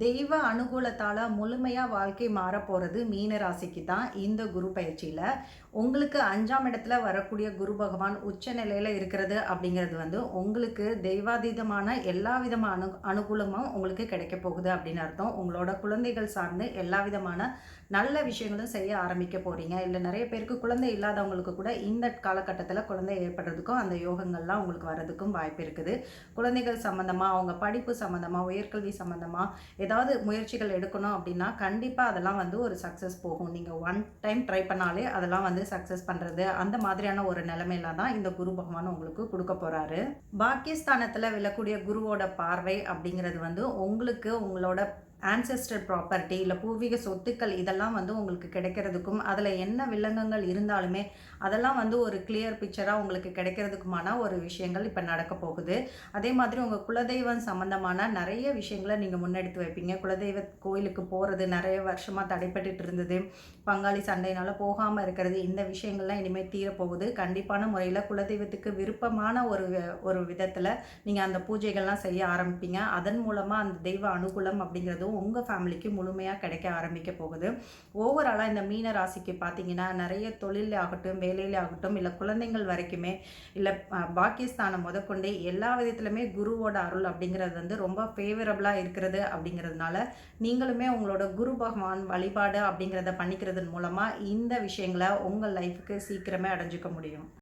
தெய்வ அனுகூலத்தால முழுமையா வாழ்க்கை மாறப்போறது மீன ராசிக்கு தான் இந்த குரு பயிற்சியில. உங்களுக்கு 5ஆம் இடத்துல வரக்கூடிய குரு பகவான் உச்ச நிலையில இருக்கிறது அப்படிங்கிறது உங்களுக்கு தெய்வாதீதமான எல்லா விதமான அனுகூலமும் உங்களுக்கு கிடைக்கப் போகுது அப்படின்னு அர்த்தம். உங்களோட குழந்தைகள் சார்ந்து எல்லா விதமான நல்ல விஷயங்களும் செய்ய ஆரம்பிக்க போறீங்க. இல்ல நிறைய பேருக்கு குழந்தை இல்லாதவங்களுக்கு கூட இந்த காலகட்டத்தில குழந்தை ஏற்படுறதுக்கும், அந்த யோகங்கள்லாம் உங்களுக்கு வர்றதுக்கும் வாய்ப்பு இருக்குது. குழந்தைகள் சம்மந்தமா, அவங்க படிப்பு சம்மந்தமா, உயர்கல்வி சம்மந்தமா ஏதாவது முயற்சிகள் எடுக்கணும் அப்படின்னா, கண்டிப்பா அதெல்லாம் ஒரு சக்சஸ் போகும். நீங்க ஒன் டைம் ட்ரை பண்ணாலே அதெல்லாம் சக்சஸ் பண்றது, அந்த மாதிரியான ஒரு நிலைமையில தான் இந்த குரு பகவான் உங்களுக்கு குடுக்க போறாரு. பாக்கியஸ்தானத்துல விழக்கூடிய குருவோட பார்வை அப்படிங்கிறது உங்களுக்கு உங்களோட ஆன்செஸ்டர் ப்ராப்பர்ட்டி இல்ல பூர்வீக சொத்துக்கள் இதெல்லாம் உங்களுக்கு கிடைக்கிறதுக்கும், அதில என்ன வில்லங்கங்கள் இருந்தாலுமே, அதெல்லாம் ஒரு கிளியர் பிக்சரா உங்களுக்கு கிடைக்கிறதுக்குமான ஒரு விஷயங்கள் இப்ப நடக்க போகுது. அதே மாதிரி உங்க குலதெய்வம் சம்மந்தமான நெறைய விஷயங்கள நீங்க முன்னெடுத்து வைப்பீங்க. குலதெய்வ கோயிலுக்கு போறது நெறைய வருஷமா தடைப்பட்டுட்டு இருந்தது. பங்காளி சண்டையினால போகாம இருக்கிறது, இந்த விஷயங்கள்லாம் இனிமே தீரப்போகுது. கண்டிப்பான முறையில குலதெய்வத்துக்கு விருப்பமான ஒரு விதத்தில நீங்க அந்த பூஜைகள்லாம் செய்ய ஆரம்பிப்பீங்க. அதன் மூலமா அந்த தெய்வ அனுகூலம் அப்படிங்கிறது உங்க ஃபேமிலிக்கு முழுமையா கிடைக்க ஆரம்பிக்க போகுது. ஓவராலா இந்த மீன ராசிக்கு பார்த்தீங்கன்னா, நெறைய தொழில்ல ஆகட்டும், வேலையில ஆகட்டும், இல்ல குழந்தைகள் வரைக்குமே, இல்ல பாக்கியஸ்தானம் முதற்கொண்டு எல்லா விதத்திலுமே குருவோட அருள் அப்படிங்கிறது ரொம்ப ஃபேவரபிளா இருக்கிறது அப்படிங்கிறதுனால, நீங்களுமே உங்களோட குரு பகவான் வழிபாடு அப்படிங்கிறத பண்ணிக்கிறதன் மூலமா இந்த விஷயங்கள உங்க லைஃப்க்கு சீக்கிரமே அடைஞ்சுக்க முடியும்.